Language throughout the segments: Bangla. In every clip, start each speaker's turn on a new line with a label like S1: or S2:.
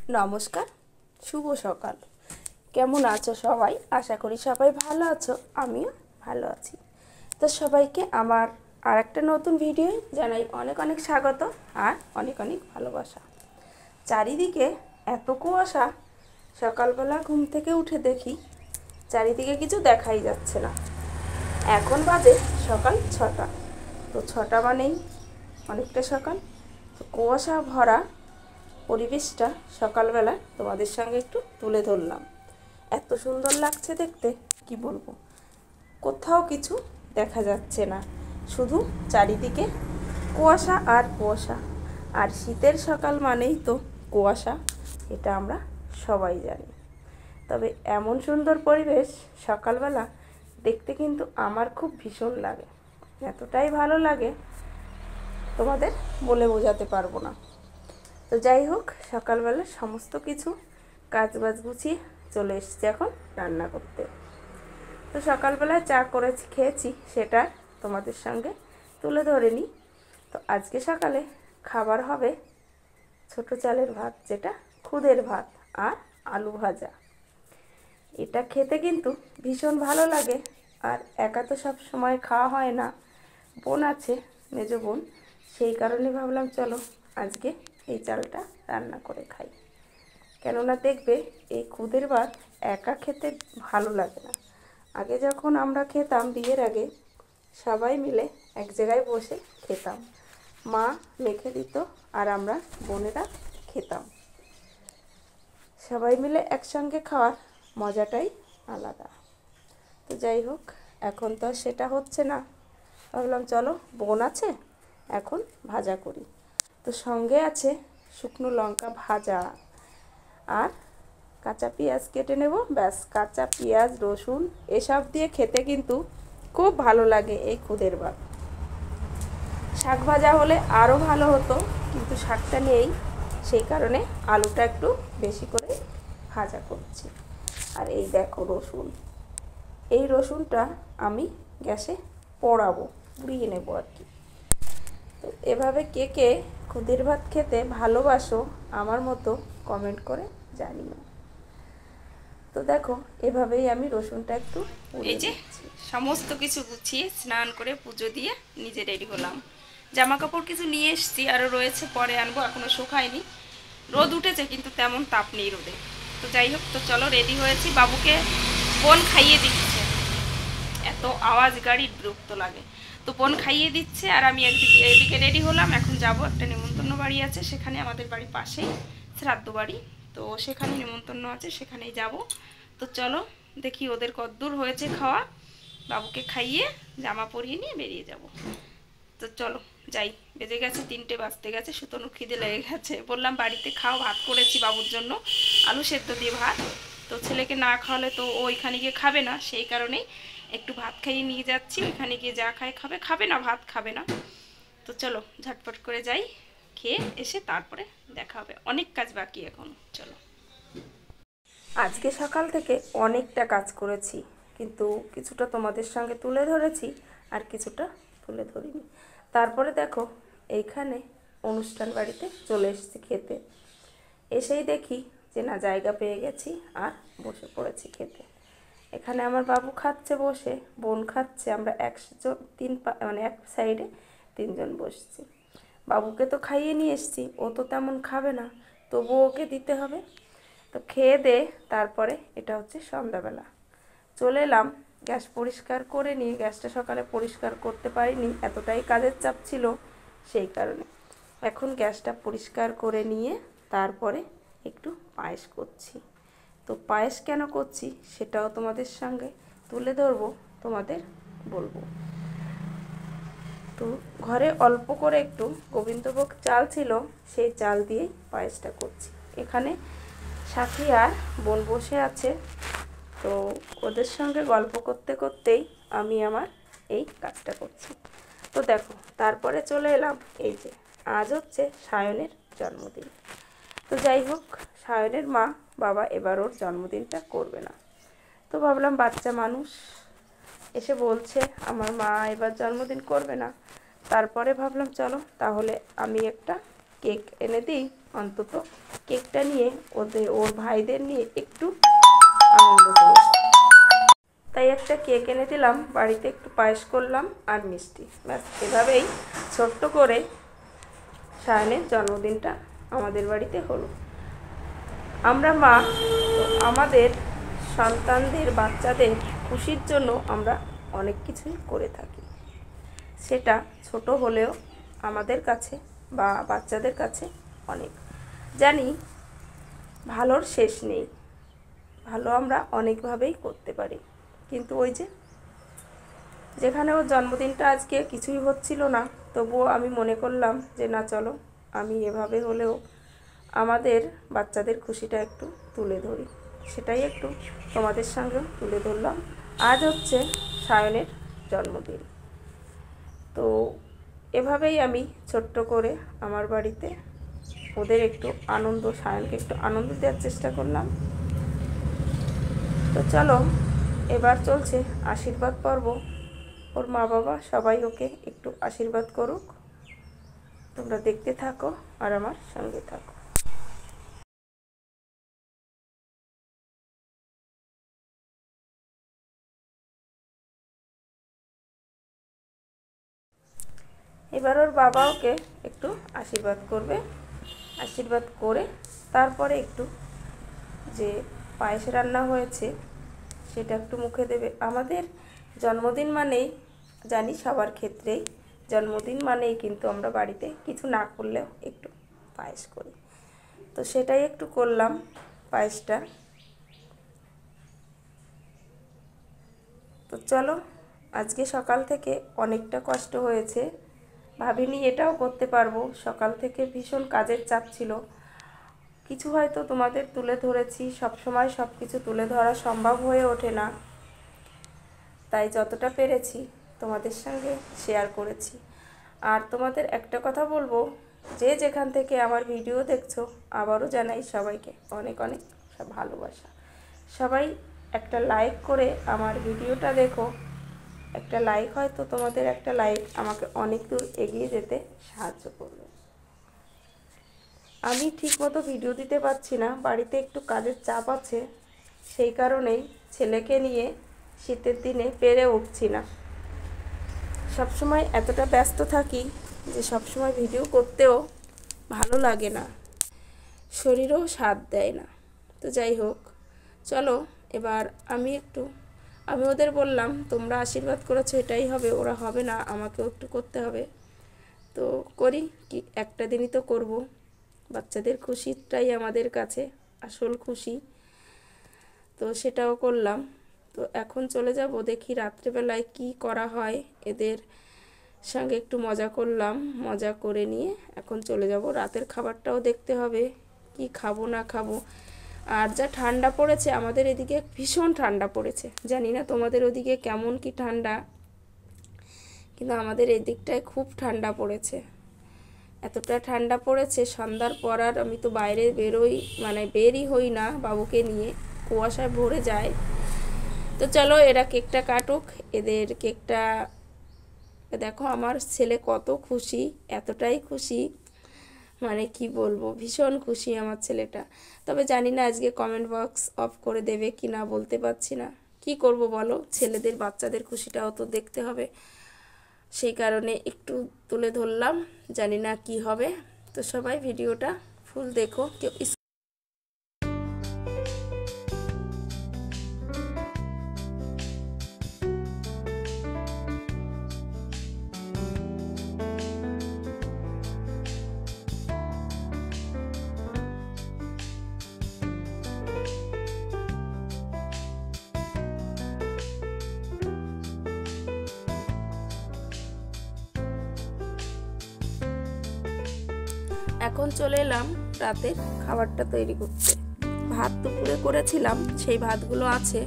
S1: নমস্কার, শুভ সকাল। কেমন আছো সবাই? আশা করি সবাই ভালো আছো, আমিও ভালো আছি। তো সবাইকে আমার আর একটা নতুন ভিডিও জানাই অনেক অনেক স্বাগত আর অনেক অনেক ভালোবাসা। চারিদিকে এত কুয়াশা, সকালবেলা ঘুম থেকে উঠে দেখি চারিদিকে কিছু দেখাই যাচ্ছে না। এখন বাজে সকাল 6টা। তো 6টা মানেই অনেকটা সকাল। তো কুয়াশা ভরা পরিবেশটা সকালবেলা তোমাদের সঙ্গে একটু তুলে ধরলাম। এত সুন্দর লাগছে দেখতে, কি বলবো। কোথাও কিছু দেখা যাচ্ছে না, শুধু চারিদিকে কুয়াশা আর কুয়াশা। আর শীতের সকাল মানেই তো কুয়াশা, এটা আমরা সবাই জানি। তবে এমন সুন্দর পরিবেশ সকালবেলা দেখতে কিন্তু আমার খুব ভীষণ লাগে, এতটাই ভালো লাগে তোমাদের বলে বোঝাতে পারবো না। তো যাই হোক, সকালবেলা সমস্ত কিছু কাজবাজ গুছিয়ে চলে এসেছি এখন রান্না করতে। তো সকালবেলায় চা করেছি, খেয়েছি, সেটা তোমাদের সঙ্গে তুলে ধরে নিই। তো আজকে সকালে খাবার হবে ছোট চালের ভাত, যেটা খুদের ভাত, আর আলু ভাজা। এটা খেতে কিন্তু ভীষণ ভালো লাগে। আর একা তো সব সময় খাওয়া হয় না, বোন আছে, মেজো বোন, সেই কারণে ভাবলাম চলো আজকে এই চালটা রান্না করে খাই। কেননা দেখবে এই খুদের ভাত একা খেতে ভালো লাগে না। আগে যখন আমরা খেতাম বিয়ের আগে, সবাই মিলে এক জায়গায় বসে খেতাম, মা মেখে দিত আর আমরা বোনেরা খেতাম। সবাই মিলে একসঙ্গে খাওয়ার মজাটাই আলাদা। তো যাই হোক, এখন তো সেটা হচ্ছে না। ভাবলাম চলো, বোন আছে, এখন ভাজা করি। তো সঙ্গে আছে শুকনো লঙ্কা ভাজা আর কাঁচা পেঁয়াজ কেটে নেব, ব্যাস। কাঁচা পেঁয়াজ রসুন এসব দিয়ে খেতে কিন্তু খুব ভালো লাগে এই খুদের ভাত। শাক ভাজা হলে আরও ভালো হতো, কিন্তু শাকটা নেই, সেই কারণে আলুটা একটু বেশি করে ভাজা করছি। আর এই দেখো রসুন, এই রসুনটা আমি গ্যাসে পোড়াবো, পুড়িয়ে নেব আর কি। তো এভাবে কে কে খুদের ভাত খেতে ভালোবাসো আমার মতো কমেন্ট করে জানিও। তো দেখো, এভাবেই আমি রসুনটা একটু এই যে সমস্ত কিছু গুছিয়ে স্নান করে পুজো দিয়ে নিজে রেডি হলাম। জামা কাপড় কিছু নিয়ে এসেছি, আরও রয়েছে, পরে আনবো, এখনও শুকায়নি। রোদ উঠেছে কিন্তু তেমন তাপ নেই রোদে। তো যাই হোক, তো চলো রেডি হয়েছি। বাবুকে বোন খাইয়ে দিচ্ছে, এত আওয়াজ গাড়ির বিরক্ত লাগে। তো বোন খাইয়ে দিচ্ছে আর আমি এদিকে রেডি হলাম। এখন যাব একটা নেমন্তন্ন বাড়ি আছে, সেখানে আমাদের বাড়ির পাশেই শ্রাদ্ধ বাড়ি, তো সেখানে নেমন্তন্ন আছে, সেখানেই যাব। তো চলো দেখি ওদের কতদূর হয়েছে খাওয়া। বাবুকে খাইয়ে জামা পরিয়ে নিয়ে বেরিয়ে যাব। তো চলো যাই। বেজে গেছে 3টে, বাজতে গেছে, সুতনু খিদে লেগে গেছে। বললাম বাড়িতে খাও, ভাত করেছি বাবুর জন্য, আলু সেদ্ধ দিয়ে ভাত। তো ছেলেকে না খাওয়ালে তো ও ওইখানে গিয়ে খাবে না, সেই কারণেই একটু ভাত খাইয়ে নিয়ে যাচ্ছি। ওইখানে গিয়ে যা খায় খাবে, খাবে না ভাত খাবে না। তো চলো ঝটপট করে যাই, খেয়ে এসে তারপরে দেখা হবে, অনেক কাজ বাকি এখন। চলো। আজকে সকাল থেকে অনেকটা কাজ করেছি, কিন্তু কিছুটা তোমাদের সঙ্গে তুলে ধরেছি আর কিছুটা তুলে ধরিনি। তারপরে দেখো, এইখানে অনুষ্ঠান বাড়িতে চলে এসেছি খেতে। এসেই দেখি যে না, জায়গা পেয়ে গেছি আর বসে পড়েছি খেতে। এখানে আমার বাবু খাচ্ছে বসে, বোন খাচ্ছে, আমরা মানে এক সাইডে 3জন বসছি। বাবুকে তো খাইয়ে নিয়ে এসেছি, ও তো তেমন খাবে না, তবুও ওকে দিতে হবে। তো খেয়ে দে তারপরে, এটা হচ্ছে সন্ধ্যাবেলা, চলে এলাম গ্যাস পরিষ্কার করে নিয়ে। গ্যাসটা সকালে পরিষ্কার করতে পারিনি, এতটাই কাজের চাপ ছিল, সেই কারণে এখন গ্যাসটা পরিষ্কার করে নিয়ে তারপরে একটু পায়েস করছি। তো পায়েস কেন করছি সেটাও তোমাদের সঙ্গে তুলে ধরবো, তোমাদের বলবো। তো ঘরে অল্প করে একটু গোবিন্দভোগ চাল ছিল, সেই চাল দিয়েই পায়েসটা করছি। এখানে সাথী আর বোন বসে আছে, তো ওদের সঙ্গে গল্প করতে করতেই আমি আমার এই কাজটা করছি। তো দেখো, তারপরে চলে এলাম, এই যে আজ হচ্ছে সায়নের জন্মদিন। তো যাই হোক, সায়নের মা বাবা এবার ওর জন্মদিনটা করবে না। তো ভাবলাম বাচ্চা মানুষ এসে বলছে আমার মা এবার জন্মদিন করবে না, তারপরে ভাবলাম চলো তাহলে আমি একটা কেক এনে দিই, অন্তত কেকটা নিয়ে ওর ভাইদের নিয়ে একটু আনন্দ করব। তাই একটা কেক এনে দিলাম, বাড়িতে একটু পায়েস করলাম আর মিষ্টি, ব্যাস এভাবেই ছোট্ট করে সায়নের জন্মদিনটা আমাদের বাড়িতে হলো। আমরা মা, তো আমাদের সন্তানদের বাচ্চাদের খুশির জন্য আমরা অনেক কিছুই করে থাকি, সেটা ছোট হলেও আমাদের কাছে বা বাচ্চাদের কাছে অনেক। জানি ভালোর শেষ নেই, ভালো আমরা অনেকভাবেই করতে পারি, কিন্তু ওই যেখানে ওর জন্মদিনটা আজকে কিছুই হচ্ছিল না, তবুও আমি মনে করলাম যে না চলো আমি এভাবে হলেও আমাদের বাচ্চাদের খুশিটা একটু তুলে ধরি, সেটাই একটু তোমাদের সঙ্গেও তুলে ধরলাম। আজ হচ্ছে সায়নের জন্মদিন, তো এভাবেই আমি ছোট্ট করে আমার বাড়িতে ওদের একটু আনন্দ, সায়নকে একটু আনন্দ দেওয়ার চেষ্টা করলাম। তো চলো এবার চলছে আশীর্বাদ পর্ব। ওর মা বাবা সবাই ওকে একটু আশীর্বাদ করুক, তোমরা দেখতে থাকো আর আমার সঙ্গে থাকো। এবার ওর বাবা ওকে একটু আশীর্বাদ করবে, আশীর্বাদ করে তারপরে একটু যে পায়েস রান্না হয়েছে সেটা একটু মুখে দেবে। আমাদের জন্মদিন মানেই, জানি সবার ক্ষেত্রেই জন্মদিন মানেই কিন্তু আমরা বাড়িতে কিছু না করলেও একটু পায়েস করি, তো সেটাই একটু করলাম পায়েসটা। তো চলো, আজকে সকাল থেকে অনেকটা কষ্ট হয়েছে, ভাবিনি এটাও করতে পারবো। সকাল থেকে ভীষণ কাজের চাপ ছিল, কিছু হয়তো তোমাদের তুলে ধরেছি, সব সময় সব কিছু তুলে ধরা সম্ভব হয়ে ওঠে না, তাই যতটা পেরেছি তোমাদের সঙ্গে শেয়ার করেছি। আর তোমাদের একটা কথা বলবো, যে যেখান থেকে আমার ভিডিও দেখছো, আবারও জানাই সবাইকে অনেক অনেক ভালোবাসা। সবাই একটা লাইক করে আমার ভিডিওটা দেখো, একটা লাইক হয়তো তোমাদের একটা লাইক আমাকে অনেক দূর এগিয়ে যেতে সাহায্য করবে। আমি ঠিকমতো ভিডিও দিতে পারছি না, বাড়িতে একটু কাজের চাপ আছে, সেই কারণেই ছেলেকে নিয়ে শীতের দিনে পেরে উঠছি না। সবসময় এতটা ব্যস্ত থাকি যে সবসময় ভিডিও করতেও ভালো লাগে না, শরীরও সাথ দেয় না। তো যাই হোক, চলো এবার আমি ওদের বললাম তোমরা আশীর্বাদ করেছো এটাই হবে, ওরা হবে না, আমাকেও একটু করতে হবে। তো করি কি, একটা দিনই তো করব, বাচ্চাদের খুশিটাই আমাদের কাছে আসল খুশি, তো সেটাও করলাম। তো এখন চলে যাব, দেখি রাত্রেবেলায় কি করা হয়। এদের সঙ্গে একটু মজা করলাম, মজা করে নিয়ে এখন চলে যাব। রাতের খাবারটাও দেখতে হবে কি খাবো না খাবো। আর যা ঠান্ডা পড়েছে, আমাদের এদিকে ভীষণ ঠান্ডা পড়েছে, জানি না তোমাদের ওদিকে কেমন কি ঠান্ডা, কিন্তু আমাদের এই দিকটায় খুব ঠান্ডা পড়েছে। এতটা ঠান্ডা পড়েছে, সন্ধ্যার পর আর আমি তো বাইরে বেরই হই না বাবুকে নিয়ে, কুয়াশায় ভরে যায়। তো চলো এরা কেকটা কাটুক, এদের কেকটা দেখো। আমার ছেলে কত খুশি, এতটাই খুশি কি বলবো, ভীষণ খুশি আমার ছেলেটা। তবে জানি না আজকে কমেন্ট বক্স অফ করে দেবে কি না, বলতে পারছি না। কি করব বলো, ছেলেদের বাচ্চাদের খুশিটাও তো দেখতে হবে, সেই কারণে একটু তুলে ধরলাম, জানি না কি হবে। তো সবাই ভিডিওটা ফুল দেখো, কেউ এখন চলে এলাম রাতের খাবারটা তৈরি করতে। ভাত দুপুরে করেছিলাম, সেই ভাতগুলো আছে,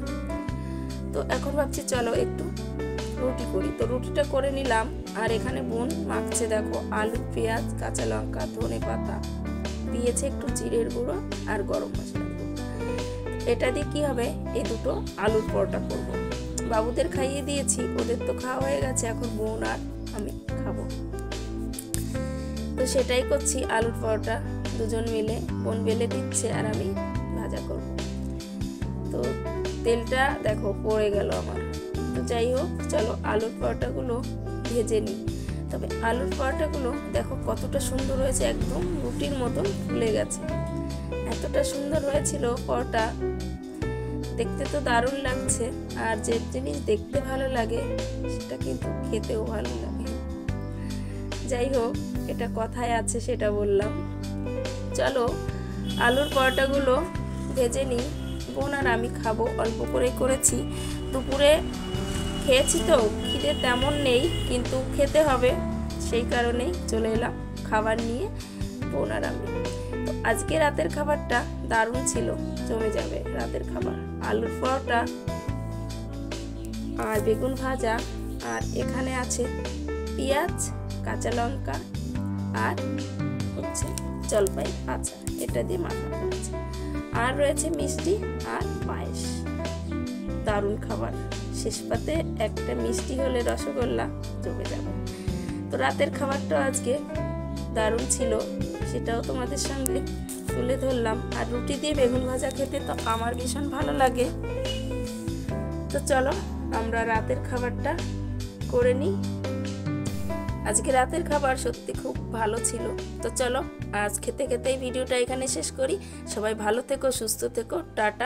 S1: তো এখন ভাবছি চলো একটু রুটি করি। তো রুটিটা করে নিলাম, আর এখানে বোন মাখছে দেখো আলু, পেঁয়াজ, কাঁচা লঙ্কা, ধনে পাতা দিয়েছে, একটু জিরের গুঁড়ো আর গরম মশলা গুঁড়ো। এটা দিয়ে কি হবে, এই দুটো আলুর পরোটা করব। বাবুদের খাইয়ে দিয়েছি, ওদের তো খাওয়া হয়ে গেছে, এখন বোন আর আমি খাবো। তো সেটাই করছি, আলুর পরোটা দুজন মিলে, বোন বেলে দিচ্ছে আর আমি ভাজা করব। তো তেলটা দেখো পড়ে গেল আমার। তো যাই হোক, চলো আলুর পরোটাগুলো ভেজে নিই। তবে আলুর পরোটাগুলো দেখো কতটা সুন্দর হয়েছে, একদম রুটির মতন ফুলে গেছে। এতটা সুন্দর হয়েছিল পরোটা, দেখতে তো দারুণ লাগছে। আর যে জিনিস দেখতে ভালো লাগে সেটা কিন্তু খেতেও ভালো লাগে। যাই হোক, এটা কথায় আছে সেটা বললাম। চলো আলুর পরোটাগুলো ভেজে নিই। বোন আর আমি খাবো, অল্প করে করেছি। দুপুরে খেয়েছি তো খিদে তেমন নেই, কিন্তু খেতে হবে, সেই কারণেই চলে এলাম খাবার নিয়ে, বোন আর আমি। তো আজকে রাতের খাবারটা দারুণ ছিল, জমে যাবে রাতের খাবার। আলুর পরোটা আর বেগুন ভাজা, আর এখানে আছে পেঁয়াজ, কাঁচা লঙ্কা আর হচ্ছে জলপাই আচার, এটা দিয়ে মাখা করেছে। আর রয়েছে মিষ্টি আর পায়েস। দারুণ খাবার, শেষ পাতে একটা মিষ্টি হলে রসগোল্লা জমে যাবে। তো রাতের খাবারটা আজকে দারুণ ছিল, সেটাও তোমাদের সঙ্গে তুলে ধরলাম। আর রুটি দিয়ে বেগুন ভাজা খেতে তো আমার ভীষণ ভালো লাগে। তো চলো আমরা রাতের খাবারটা করে নিই। আজকে রাতের খাবার সত্যি খুব ভালো ছিল। তো চলো আজ খেতে খেতেই ভিডিওটা এখানে শেষ করি। সবাই ভালো থেকো, সুস্থ থেকো, টাটা।